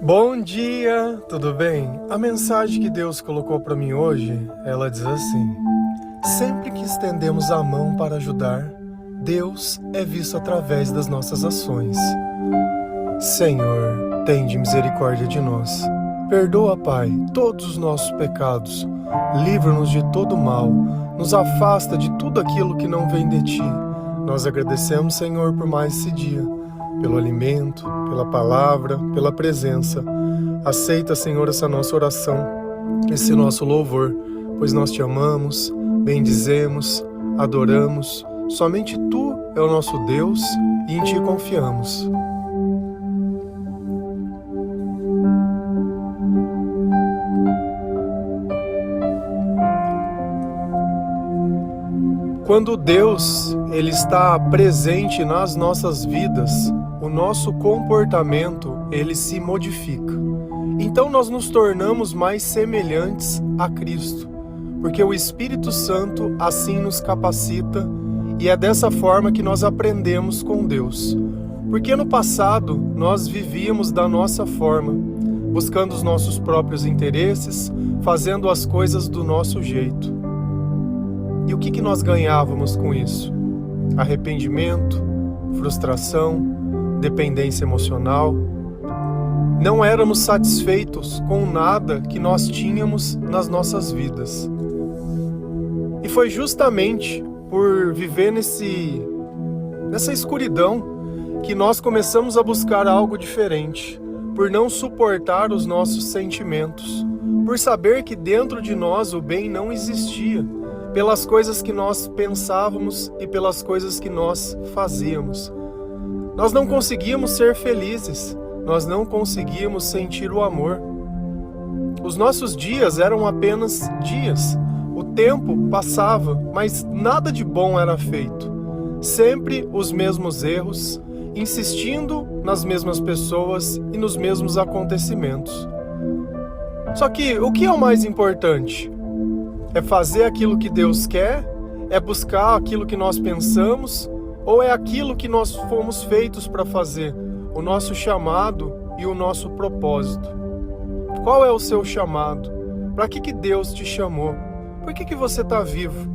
Bom dia, tudo bem? A mensagem que Deus colocou para mim hoje, ela diz assim: sempre que estendemos a mão para ajudar, Deus é visto através das nossas ações. Senhor, tende misericórdia de nós. Perdoa, Pai, todos os nossos pecados. Livra-nos de todo mal. Nos afasta de tudo aquilo que não vem de Ti. Nós agradecemos, Senhor, por mais esse dia, pelo alimento, pela palavra, pela presença. Aceita, Senhor, essa nossa oração, esse nosso louvor, pois nós Te amamos, bendizemos, adoramos. Somente Tu é o nosso Deus e em Ti confiamos. Quando Deus ele está presente nas nossas vidas, o nosso comportamento ele se modifica. Então nós nos tornamos mais semelhantes a Cristo, porque o Espírito Santo assim nos capacita e é dessa forma que nós aprendemos com Deus. Porque no passado nós vivíamos da nossa forma, buscando os nossos próprios interesses, fazendo as coisas do nosso jeito. E o que nós ganhávamos com isso? Arrependimento, frustração, dependência emocional. Não éramos satisfeitos com nada que nós tínhamos nas nossas vidas. E foi justamente por viver nessa escuridão que nós começamos a buscar algo diferente, por não suportar os nossos sentimentos, por saber que dentro de nós o bem não existia, pelas coisas que nós pensávamos e pelas coisas que nós fazíamos. Nós não conseguíamos ser felizes, nós não conseguíamos sentir o amor. Os nossos dias eram apenas dias, o tempo passava, mas nada de bom era feito. Sempre os mesmos erros, insistindo nas mesmas pessoas e nos mesmos acontecimentos. Só que o que é o mais importante? É fazer aquilo que Deus quer? É buscar aquilo que nós pensamos? Ou é aquilo que nós fomos feitos para fazer? O nosso chamado e o nosso propósito. Qual é o seu chamado? Para que Deus te chamou? Por que você está vivo?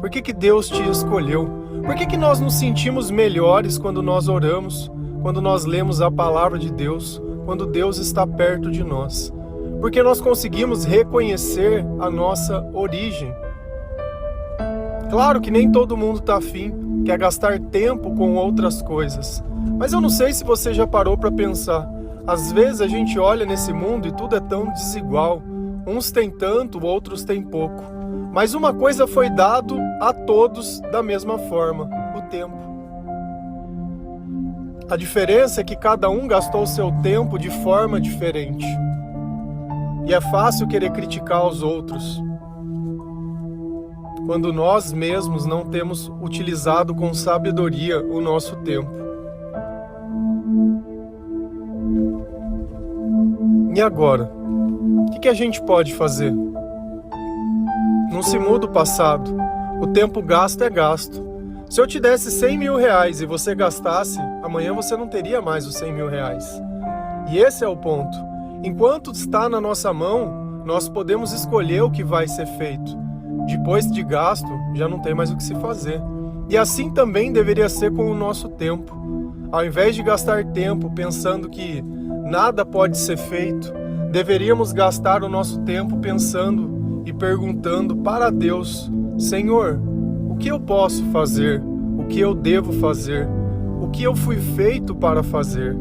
Por que Deus te escolheu? Por que nós nos sentimos melhores quando nós oramos? Quando nós lemos a palavra de Deus? Quando Deus está perto de nós? Porque nós conseguimos reconhecer a nossa origem. Claro que nem todo mundo está afim, quer gastar tempo com outras coisas. Mas eu não sei se você já parou para pensar. Às vezes a gente olha nesse mundo e tudo é tão desigual. Uns têm tanto, outros têm pouco. Mas uma coisa foi dado a todos da mesma forma, o tempo. A diferença é que cada um gastou seu tempo de forma diferente. E é fácil querer criticar os outros, quando nós mesmos não temos utilizado com sabedoria o nosso tempo. E agora? O que a gente pode fazer? Não se muda o passado. O tempo gasto é gasto. Se eu te desse 100 mil reais e você gastasse, amanhã você não teria mais os 100 mil reais. E esse é o ponto. Enquanto está na nossa mão, nós podemos escolher o que vai ser feito. Depois de gasto, já não tem mais o que se fazer. E assim também deveria ser com o nosso tempo. Ao invés de gastar tempo pensando que nada pode ser feito, deveríamos gastar o nosso tempo pensando e perguntando para Deus: Senhor, o que eu posso fazer? O que eu devo fazer? O que eu fui feito para fazer?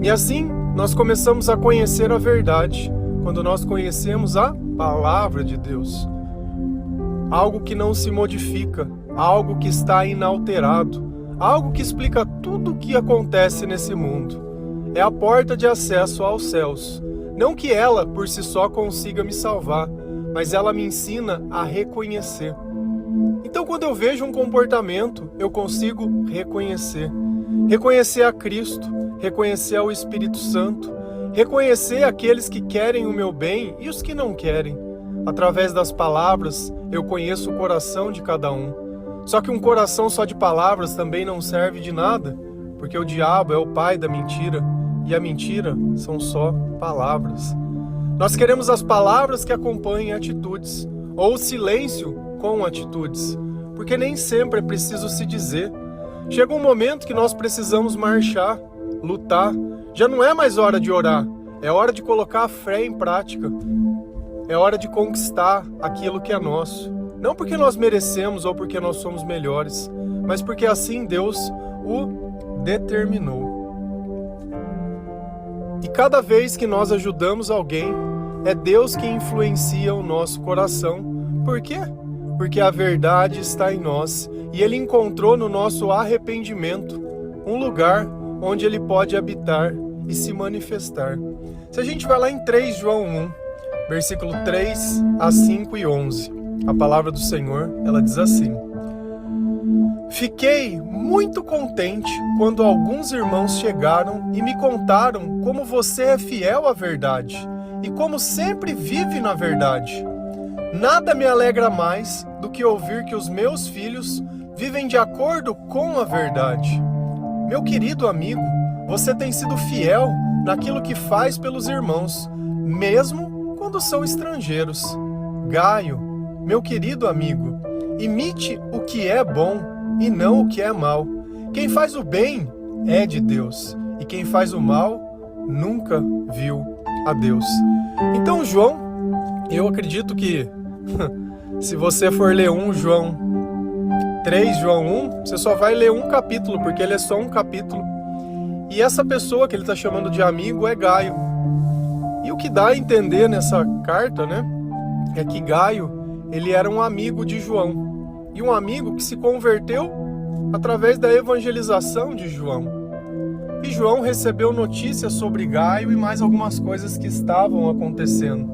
E assim, nós começamos a conhecer a verdade, quando nós conhecemos a palavra de Deus. Algo que não se modifica, algo que está inalterado, algo que explica tudo o que acontece nesse mundo. É a porta de acesso aos céus. Não que ela, por si só, consiga me salvar, mas ela me ensina a reconhecer. Então, quando eu vejo um comportamento, eu consigo reconhecer. Reconhecer a Cristo, reconhecer ao Espírito Santo, reconhecer aqueles que querem o meu bem e os que não querem. Através das palavras, eu conheço o coração de cada um. Só que um coração só de palavras também não serve de nada, porque o diabo é o pai da mentira. e a mentira são só palavras. Nós queremos as palavras que acompanhem atitudes, ou o silêncio com atitudes, porque nem sempre é preciso se dizer. Chega um momento que nós precisamos marchar, lutar. Já não é mais hora de orar, é hora de colocar a fé em prática. É hora de conquistar aquilo que é nosso. Não porque nós merecemos ou porque nós somos melhores, mas porque assim Deus o determinou. E cada vez que nós ajudamos alguém, é Deus que influencia o nosso coração. Por quê? Porque a verdade está em nós e Ele encontrou no nosso arrependimento um lugar onde Ele pode habitar e se manifestar. Se a gente vai lá em 3 João 1, versículo 3 a 5 e 11, a palavra do Senhor, ela diz assim: Fiquei muito contente quando alguns irmãos chegaram e me contaram como você é fiel à verdade e como sempre vive na verdade. Nada me alegra mais do que ouvir que os meus filhos vivem de acordo com a verdade. Meu querido amigo, você tem sido fiel naquilo que faz pelos irmãos, mesmo quando são estrangeiros. Gaio, meu querido amigo, imite o que é bom e não o que é mal. Quem faz o bem é de Deus, e quem faz o mal nunca viu a Deus. Então, João, eu acredito que se você for ler 1 João 3, João 1, você só vai ler um capítulo, porque ele é só um capítulo. E essa pessoa que ele está chamando de amigo é Gaio. E o que dá a entender nessa carta, né, é que Gaio, ele era um amigo de João. E um amigo que se converteu através da evangelização de João. E João recebeu notícias sobre Gaio e mais algumas coisas que estavam acontecendo.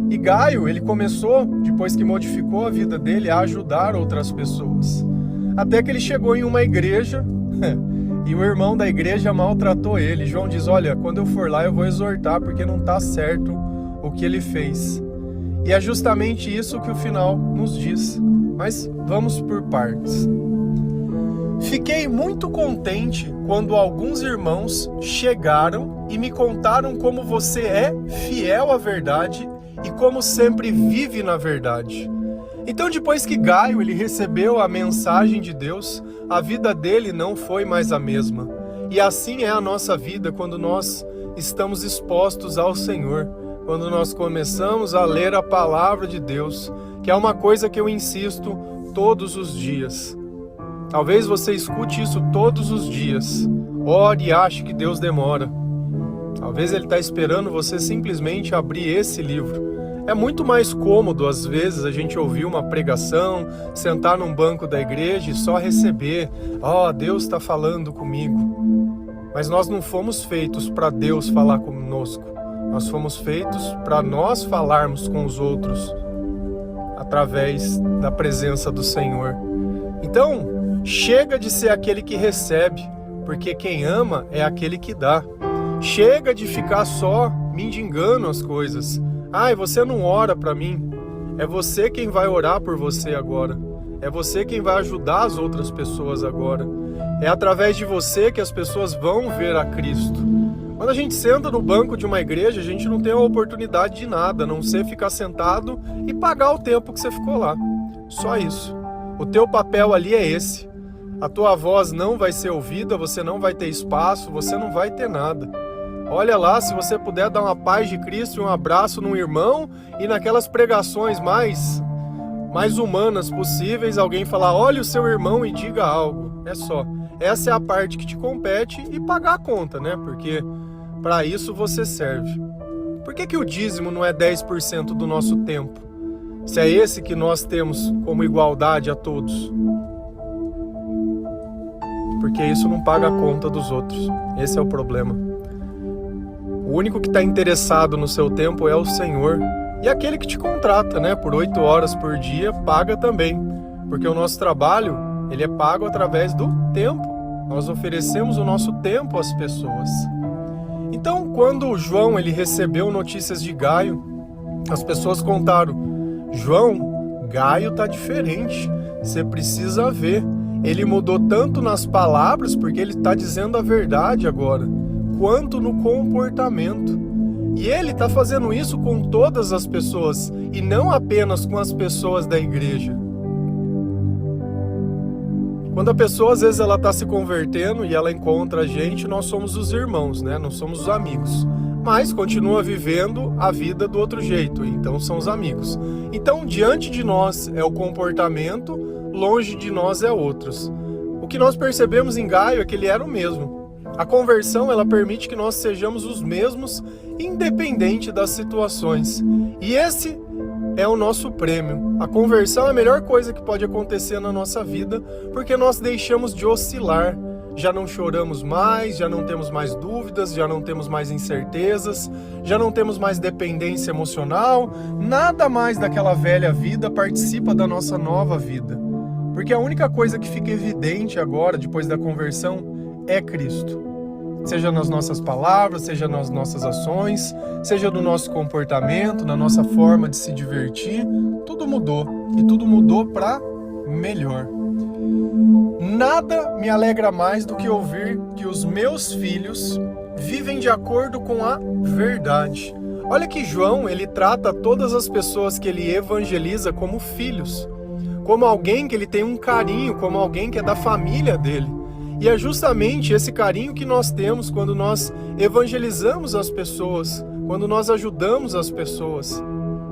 E Gaio, ele começou, depois que modificou a vida dele, a ajudar outras pessoas. Até que ele chegou em uma igreja e o irmão da igreja maltratou ele. João diz, olha, quando eu for lá eu vou exortar porque não está certo o que ele fez. E é justamente isso que o final nos diz. Mas vamos por partes. Fiquei muito contente quando alguns irmãos chegaram e me contaram como você é fiel à verdade e como sempre vive na verdade. Então, depois que Gaio ele recebeu a mensagem de Deus, a vida dele não foi mais a mesma. E assim é a nossa vida quando nós estamos expostos ao Senhor, quando nós começamos a ler a palavra de Deus, que é uma coisa que eu insisto todos os dias. Talvez você escute isso todos os dias. Ore e ache que Deus demora. Talvez Ele está esperando você simplesmente abrir esse livro. É muito mais cômodo, às vezes, a gente ouvir uma pregação, sentar num banco da igreja e só receber. Deus está falando comigo. Mas nós não fomos feitos para Deus falar conosco. Nós fomos feitos para nós falarmos com os outros através da presença do Senhor. Então, chega de ser aquele que recebe, porque quem ama é aquele que dá. Chega de ficar só mendigando as coisas. Você não ora para mim. É você quem vai orar por você agora. É você quem vai ajudar as outras pessoas agora. É através de você que as pessoas vão ver a Cristo. Quando a gente senta no banco de uma igreja, a gente não tem a oportunidade de nada, a não ser ficar sentado e pagar o tempo que você ficou lá. Só isso. O teu papel ali é esse. A tua voz não vai ser ouvida, você não vai ter espaço, você não vai ter nada. Olha lá, se você puder dar uma paz de Cristo e um abraço num irmão e naquelas pregações mais humanas possíveis, alguém falar, olha o seu irmão e diga algo. É só. Essa é a parte que te compete e pagar a conta, né? Porque para isso você serve. Por que o dízimo não é 10% do nosso tempo? Se é esse que nós temos como igualdade a todos. Porque isso não paga a conta dos outros. Esse é o problema. O único que está interessado no seu tempo é o Senhor. E aquele que te contrata, né? Por 8 horas por dia, paga também. Porque o nosso trabalho, ele é pago através do tempo. Nós oferecemos o nosso tempo às pessoas. Então, quando João ele recebeu notícias de Gaio, as pessoas contaram, João, Gaio está diferente, você precisa ver. Ele mudou tanto nas palavras, porque ele está dizendo a verdade agora. quanto no comportamento. E ele está fazendo isso com todas as pessoas, e não apenas com as pessoas da igreja. Quando a pessoa, às vezes, ela está se convertendo e ela encontra a gente, nós somos os irmãos, né? Não somos os amigos. Mas continua vivendo a vida do outro jeito, então são os amigos. Então, diante de nós é o comportamento, longe de nós é outros. O que nós percebemos em Gaio é que ele era o mesmo. A conversão, ela permite que nós sejamos os mesmos, independente das situações. E esse é o nosso prêmio. A conversão é a melhor coisa que pode acontecer na nossa vida, porque nós deixamos de oscilar. Já não choramos mais, já não temos mais dúvidas, já não temos mais incertezas, já não temos mais dependência emocional, nada mais daquela velha vida participa da nossa nova vida. Porque a única coisa que fica evidente agora, depois da conversão, é Cristo. Seja nas nossas palavras, seja nas nossas ações, seja no nosso comportamento, na nossa forma de se divertir, tudo mudou. E tudo mudou para melhor. Nada me alegra mais do que ouvir que os meus filhos vivem de acordo com a verdade. Olha que João, ele trata todas as pessoas que ele evangeliza como filhos, como alguém que ele tem um carinho, como alguém que é da família dele. E é justamente esse carinho que nós temos quando nós evangelizamos as pessoas, quando nós ajudamos as pessoas.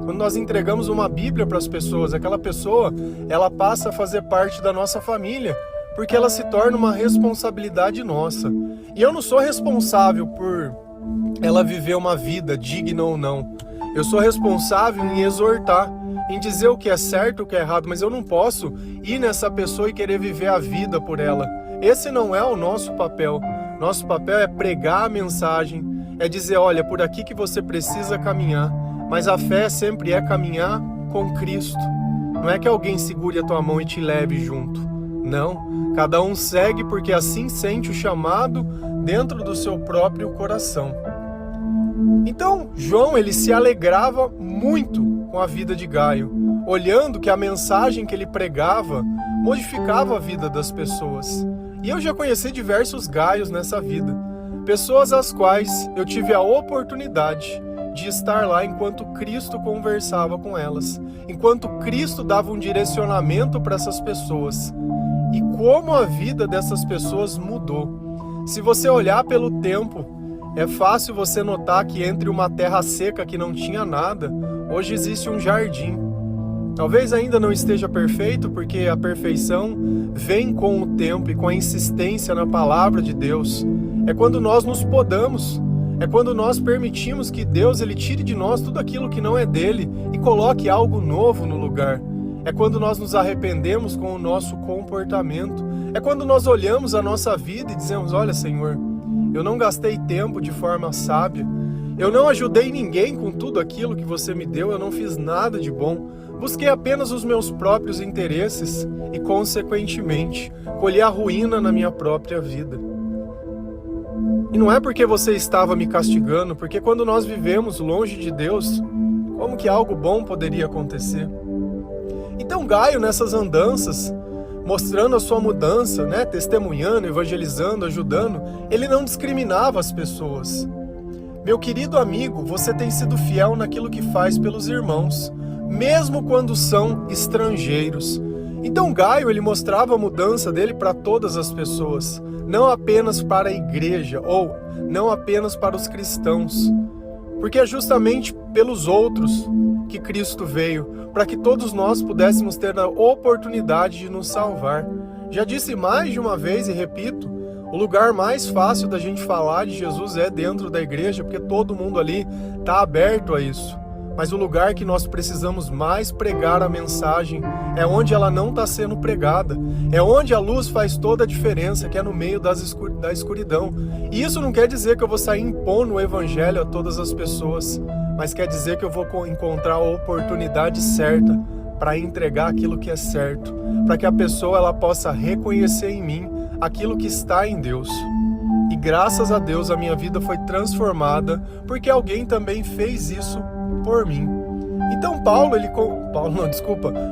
Quando nós entregamos uma Bíblia para as pessoas, aquela pessoa, ela passa a fazer parte da nossa família, porque ela se torna uma responsabilidade nossa. E eu não sou responsável por ela viver uma vida digna ou não. Eu sou responsável em exortar, em dizer o que é certo, o que é errado, mas eu não posso ir nessa pessoa e querer viver a vida por ela. Esse não é o nosso papel. Nosso papel é pregar a mensagem, é dizer, olha, por aqui que você precisa caminhar. Mas a fé sempre é caminhar com Cristo. Não é que alguém segure a tua mão e te leve junto. Não. Cada um segue porque assim sente o chamado dentro do seu próprio coração. Então, João, ele se alegrava muito com a vida de Gaio, olhando que a mensagem que ele pregava modificava a vida das pessoas. E eu já conheci diversos Gaios nessa vida. Pessoas às quais eu tive a oportunidade de estar lá enquanto Cristo conversava com elas, enquanto Cristo dava um direcionamento para essas pessoas. E como a vida dessas pessoas mudou. Se você olhar pelo tempo, é fácil você notar que entre uma terra seca que não tinha nada, hoje existe um jardim. Talvez ainda não esteja perfeito, porque a perfeição vem com o tempo e com a insistência na palavra de Deus. É quando nós nos podamos. É quando nós permitimos que Deus ele tire de nós tudo aquilo que não é dele e coloque algo novo no lugar. É quando nós nos arrependemos com o nosso comportamento. É quando nós olhamos a nossa vida e dizemos, olha, Senhor, eu não gastei tempo de forma sábia. Eu não ajudei ninguém com tudo aquilo que você me deu. Eu não fiz nada de bom. Busquei apenas os meus próprios interesses e, consequentemente, colhi a ruína na minha própria vida. E não é porque você estava me castigando, porque quando nós vivemos longe de Deus, como que algo bom poderia acontecer? Então Gaio, nessas andanças, mostrando a sua mudança, né, testemunhando, evangelizando, ajudando, ele não discriminava as pessoas. Meu querido amigo, você tem sido fiel naquilo que faz pelos irmãos, mesmo quando são estrangeiros. Então Gaio, ele mostrava a mudança dele para todas as pessoas, não apenas para a igreja, ou não apenas para os cristãos, porque é justamente pelos outros que Cristo veio, para que todos nós pudéssemos ter a oportunidade de nos salvar. Já disse mais de uma vez e repito, o lugar mais fácil da gente falar de Jesus é dentro da igreja, porque todo mundo ali está aberto a isso. Mas o lugar que nós precisamos mais pregar a mensagem é onde ela não está sendo pregada. É onde a luz faz toda a diferença, que é no meio da escuridão. E isso não quer dizer que eu vou sair impondo o evangelho a todas as pessoas, mas quer dizer que eu vou encontrar a oportunidade certa para entregar aquilo que é certo, para que a pessoa ela possa reconhecer em mim aquilo que está em Deus. E graças a Deus a minha vida foi transformada, porque alguém também fez isso por mim. Então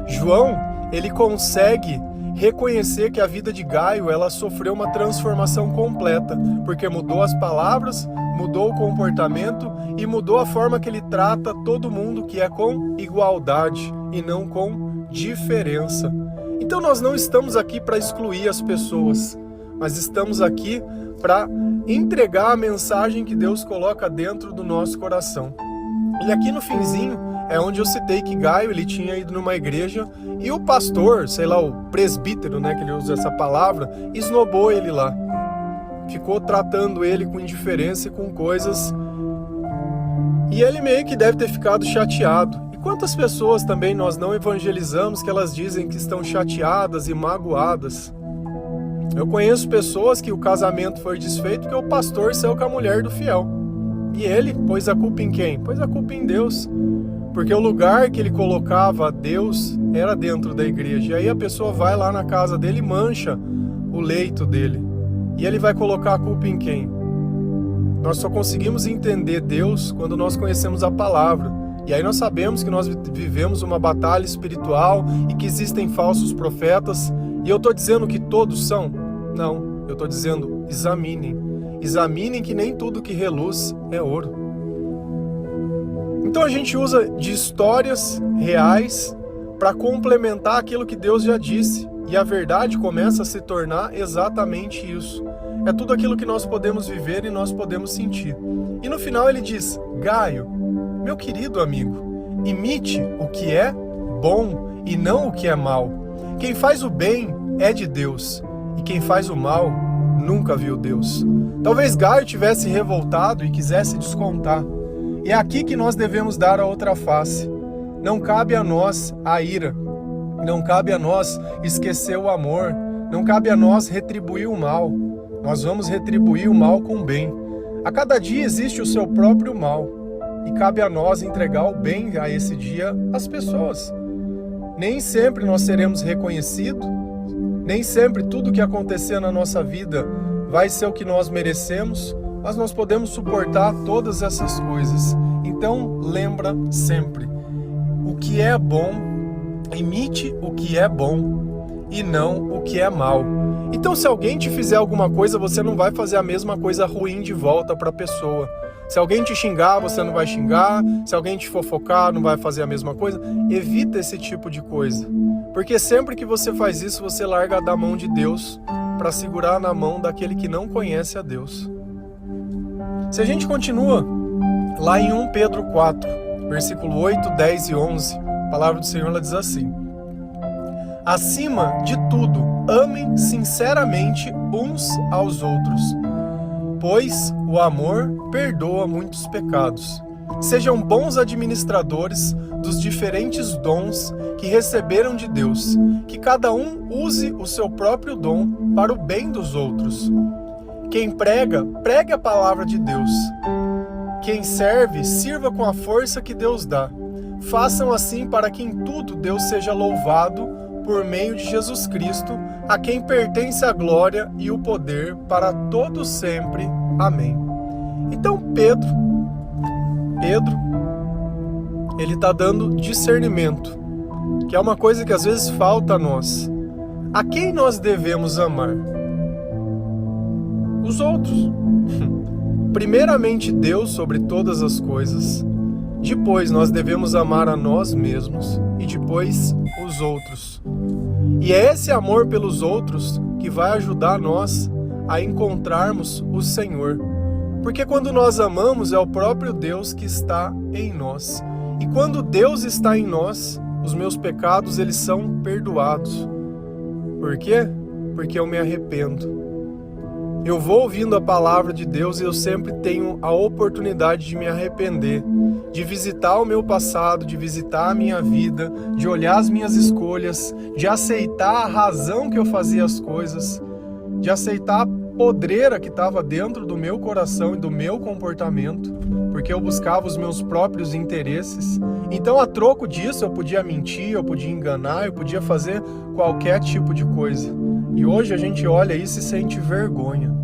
João, ele consegue reconhecer que a vida de Gaio, ela sofreu uma transformação completa, porque mudou as palavras, mudou o comportamento e mudou a forma que ele trata todo mundo, que é com igualdade e não com diferença. Então nós não estamos aqui para excluir as pessoas, mas estamos aqui para entregar a mensagem que Deus coloca dentro do nosso coração. E aqui no finzinho é onde eu citei que Gaio, ele tinha ido numa igreja e o pastor, sei lá, o presbítero, né, que ele usa essa palavra, esnobou ele lá. Ficou tratando ele com indiferença e com coisas. E ele meio que deve ter ficado chateado. E quantas pessoas também nós não evangelizamos que elas dizem que estão chateadas e magoadas? Eu conheço pessoas que o casamento foi desfeito porque o pastor saiu com a mulher do fiel. E ele pôs a culpa em quem? Pôs a culpa em Deus. Porque o lugar que ele colocava Deus era dentro da igreja. E aí a pessoa vai lá na casa dele e mancha o leito dele. E ele vai colocar a culpa em quem? Nós só conseguimos entender Deus quando nós conhecemos a palavra. E aí nós sabemos que nós vivemos uma batalha espiritual e que existem falsos profetas. E eu estou dizendo que todos são? Não, eu estou dizendo examinem. Examinem que nem tudo que reluz é ouro. Então a gente usa de histórias reais para complementar aquilo que Deus já disse. E a verdade começa a se tornar exatamente isso. É tudo aquilo que nós podemos viver e nós podemos sentir. E no final ele diz: Gaio, meu querido amigo, imite o que é bom e não o que é mal. Quem faz o bem é de Deus, e quem faz o mal nunca viu Deus. Talvez Gaio tivesse revoltado e quisesse descontar. E é aqui que nós devemos dar a outra face. Não cabe a nós a ira. Não cabe a nós esquecer o amor. Não cabe a nós retribuir o mal. Nós vamos retribuir o mal com o bem. A cada dia existe o seu próprio mal. E cabe a nós entregar o bem a esse dia às pessoas. Nem sempre nós seremos reconhecidos. Nem sempre tudo que acontecer na nossa vida vai ser o que nós merecemos. Mas nós podemos suportar todas essas coisas. Então, lembra sempre, o que é bom, imite o que é bom e não o que é mal. Então, se alguém te fizer alguma coisa, você não vai fazer a mesma coisa ruim de volta para a pessoa. Se alguém te xingar, você não vai xingar. Se alguém te fofocar, não vai fazer a mesma coisa. Evita esse tipo de coisa. Porque sempre que você faz isso, você larga da mão de Deus para segurar na mão daquele que não conhece a Deus. Se a gente continua lá em 1 Pedro 4, versículo 8, 10 e 11, a palavra do Senhor ela diz assim: acima de tudo, amem sinceramente uns aos outros, pois o amor perdoa muitos pecados. Sejam bons administradores dos diferentes dons que receberam de Deus, que cada um use o seu próprio dom para o bem dos outros. Quem prega, pregue a palavra de Deus. Quem serve, sirva com a força que Deus dá. Façam assim para que em tudo Deus seja louvado por meio de Jesus Cristo, a quem pertence a glória e o poder para todos sempre. Amém. Então Pedro, ele está dando discernimento, que é uma coisa que às vezes falta a nós. A quem nós devemos amar? Os outros. Primeiramente Deus sobre todas as coisas. Depois nós devemos amar a nós mesmos e depois os outros. E é esse amor pelos outros que vai ajudar nós a encontrarmos o Senhor. Porque quando nós amamos é o próprio Deus que está em nós. E quando Deus está em nós, os meus pecados eles são perdoados. Por quê? Porque eu me arrependo. Eu vou ouvindo a palavra de Deus e eu sempre tenho a oportunidade de me arrepender, de visitar o meu passado, de visitar a minha vida, de olhar as minhas escolhas, de aceitar a razão que eu fazia as coisas, de aceitar a podreira que estava dentro do meu coração e do meu comportamento, porque eu buscava os meus próprios interesses. Então, a troco disso, eu podia mentir, eu podia enganar, eu podia fazer qualquer tipo de coisa. E hoje a gente olha isso e sente vergonha.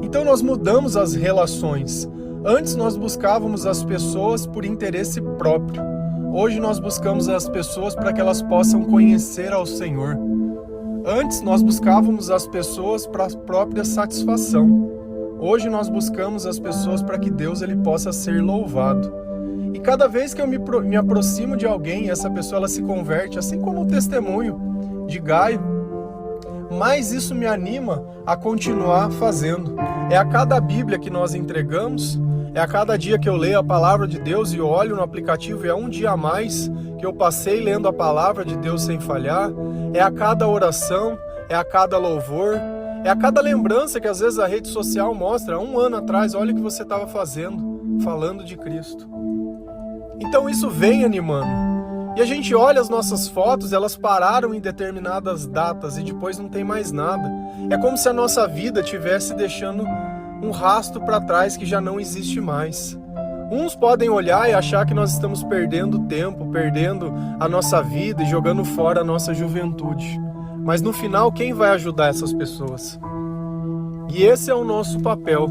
Então nós mudamos as relações. Antes nós buscávamos as pessoas por interesse próprio. Hoje nós buscamos as pessoas para que elas possam conhecer ao Senhor. Antes nós buscávamos as pessoas para a própria satisfação. Hoje nós buscamos as pessoas para que Deus ele possa ser louvado. E cada vez que eu me aproximo de alguém, essa pessoa ela se converte, assim como o testemunho de Gaio, mais isso me anima a continuar fazendo. É a cada Bíblia que nós entregamos, é a cada dia que eu leio a palavra de Deus e olho no aplicativo, e é um dia a mais que eu passei lendo a palavra de Deus sem falhar, é a cada oração, é a cada louvor, é a cada lembrança que às vezes a rede social mostra, 1 ano atrás, olha o que você estava fazendo, falando de Cristo. Então isso vem animando. E a gente olha as nossas fotos, elas pararam em determinadas datas e depois não tem mais nada. É como se a nossa vida estivesse deixando um rastro para trás que já não existe mais. Uns podem olhar e achar que nós estamos perdendo tempo, perdendo a nossa vida e jogando fora a nossa juventude. Mas no final, quem vai ajudar essas pessoas? E esse é o nosso papel,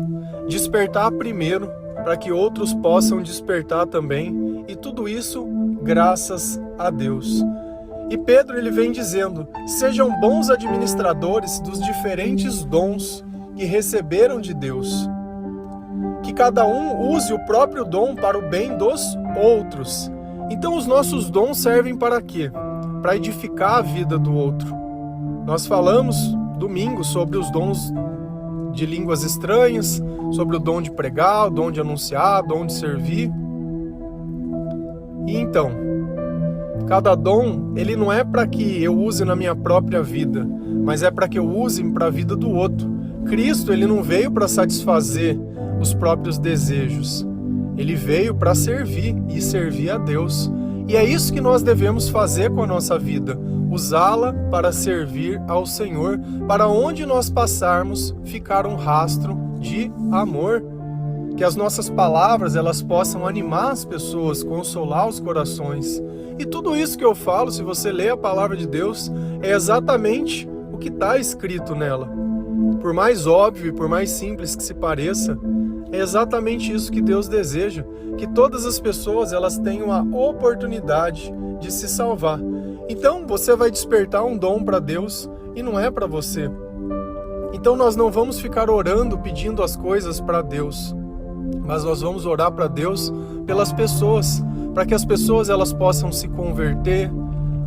despertar primeiro, para que outros possam despertar também, e tudo isso graças a Deus. E Pedro ele vem dizendo, sejam bons administradores dos diferentes dons que receberam de Deus. Que cada um use o próprio dom para o bem dos outros. Então os nossos dons servem para quê? Para edificar a vida do outro. Nós falamos domingo sobre os dons de línguas estranhas, sobre o dom de pregar, o dom de anunciar, o dom de servir. E então, cada dom, ele não é para que eu use na minha própria vida, mas é para que eu use para a vida do outro. Cristo, ele não veio para satisfazer os próprios desejos. Ele veio para servir e servir a Deus. E é isso que nós devemos fazer com a nossa vida, usá-la para servir ao Senhor, para onde nós passarmos ficar um rastro de amor. Que as nossas palavras elas possam animar as pessoas, consolar os corações. E tudo isso que eu falo, se você ler a palavra de Deus, é exatamente o que está escrito nela. Por mais óbvio e por mais simples que se pareça, é exatamente isso que Deus deseja, que todas as pessoas elas tenham a oportunidade de se salvar. Então você vai despertar um dom para Deus e não é para você. Então nós não vamos ficar orando, pedindo as coisas para Deus, mas nós vamos orar para Deus pelas pessoas, para que as pessoas elas possam se converter,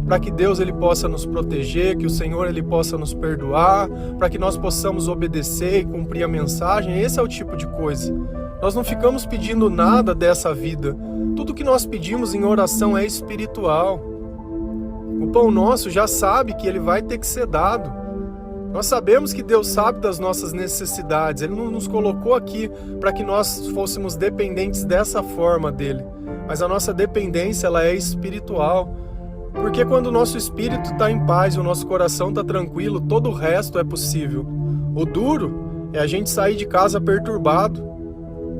para que Deus ele possa nos proteger, que o Senhor ele possa nos perdoar, para que nós possamos obedecer e cumprir a mensagem. Esse é o tipo de coisa. Nós não ficamos pedindo nada dessa vida. Tudo que nós pedimos em oração é espiritual. O pão nosso já sabe que ele vai ter que ser dado. Nós sabemos que Deus sabe das nossas necessidades. Ele não nos colocou aqui para que nós fôssemos dependentes dessa forma dele. Mas a nossa dependência ela é espiritual. Porque quando o nosso espírito está em paz e o nosso coração está tranquilo, todo o resto é possível. O duro é a gente sair de casa perturbado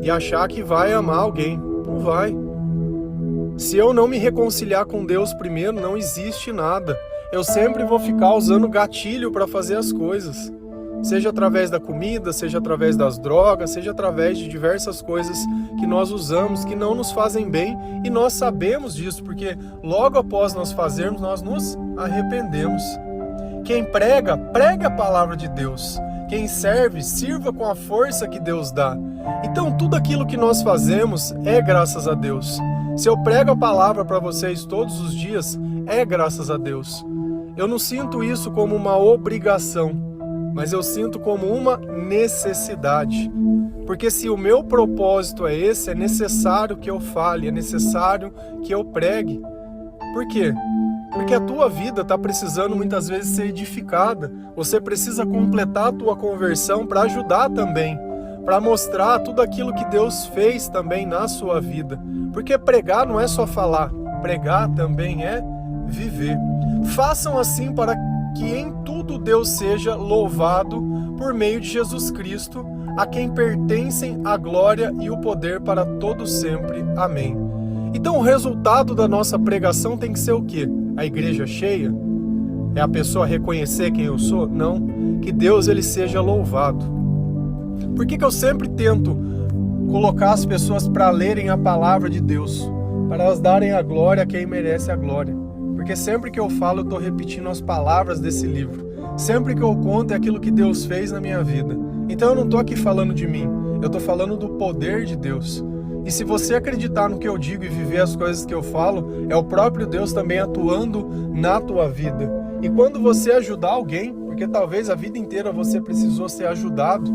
e achar que vai amar alguém. Não vai. Se eu não me reconciliar com Deus primeiro, não existe nada. Eu sempre vou ficar usando gatilho para fazer as coisas. Seja através da comida, seja através das drogas, seja através de diversas coisas que nós usamos, que não nos fazem bem, e nós sabemos disso, porque logo após nós fazermos, nós nos arrependemos. Quem prega, pregue a palavra de Deus. Quem serve, sirva com a força que Deus dá. Então tudo aquilo que nós fazemos é graças a Deus. Se eu prego a palavra para vocês todos os dias, é graças a Deus. Eu não sinto isso como uma obrigação, mas eu sinto como uma necessidade. Porque se o meu propósito é esse, é necessário que eu fale, é necessário que eu pregue. Por quê? Porque a tua vida está precisando muitas vezes ser edificada. Você precisa completar a tua conversão para ajudar também, para mostrar tudo aquilo que Deus fez também na sua vida. Porque pregar não é só falar, pregar também é viver. Façam assim para que em tudo Deus seja louvado por meio de Jesus Cristo, a quem pertencem a glória e o poder para todo sempre. Amém. Então o resultado da nossa pregação tem que ser o quê? A igreja cheia? É a pessoa reconhecer quem eu sou? Não. Que Deus ele seja louvado. Por que eu sempre tento colocar as pessoas para lerem a palavra de Deus? Para elas darem a glória a quem merece a glória. Porque sempre que eu falo, eu estou repetindo as palavras desse livro. Sempre que eu conto é aquilo que Deus fez na minha vida. Então eu não estou aqui falando de mim, eu estou falando do poder de Deus. E se você acreditar no que eu digo e viver as coisas que eu falo, é o próprio Deus também atuando na tua vida. E quando você ajudar alguém, porque talvez a vida inteira você precisou ser ajudado,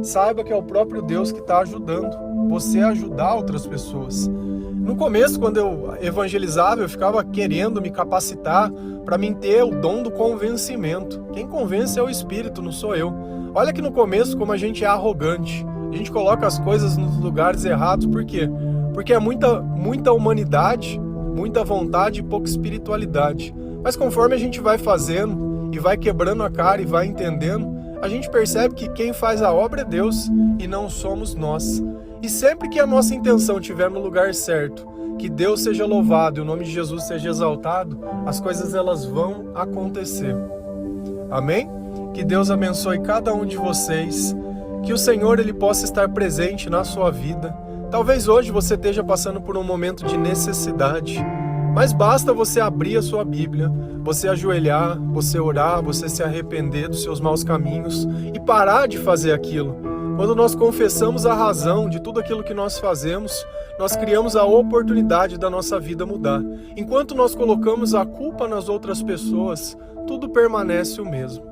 saiba que é o próprio Deus que está ajudando você a ajudar outras pessoas. No começo, quando eu evangelizava, eu ficava querendo me capacitar para mim ter o dom do convencimento. Quem convence é o Espírito, não sou eu. Olha que no começo como a gente é arrogante. A gente coloca as coisas nos lugares errados. Por quê? Porque é muita humanidade, muita vontade e pouca espiritualidade. Mas conforme a gente vai fazendo e vai quebrando a cara e vai entendendo, a gente percebe que quem faz a obra é Deus e não somos nós. E sempre que a nossa intenção estiver no lugar certo, que Deus seja louvado e o nome de Jesus seja exaltado, as coisas elas vão acontecer. Amém? Que Deus abençoe cada um de vocês, que o Senhor ele possa estar presente na sua vida. Talvez hoje você esteja passando por um momento de necessidade, mas basta você abrir a sua Bíblia, você ajoelhar, você orar, você se arrepender dos seus maus caminhos e parar de fazer aquilo. Quando nós confessamos a razão de tudo aquilo que nós fazemos, nós criamos a oportunidade da nossa vida mudar. Enquanto nós colocamos a culpa nas outras pessoas, tudo permanece o mesmo.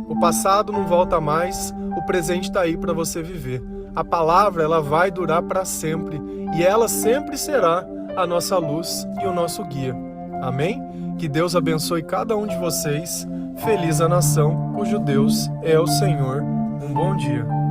O passado não volta mais, o presente está aí para você viver. A palavra ela vai durar para sempre e ela sempre será a nossa luz e o nosso guia. Amém? Que Deus abençoe cada um de vocês. Feliz a nação cujo Deus é o Senhor. Um bom dia.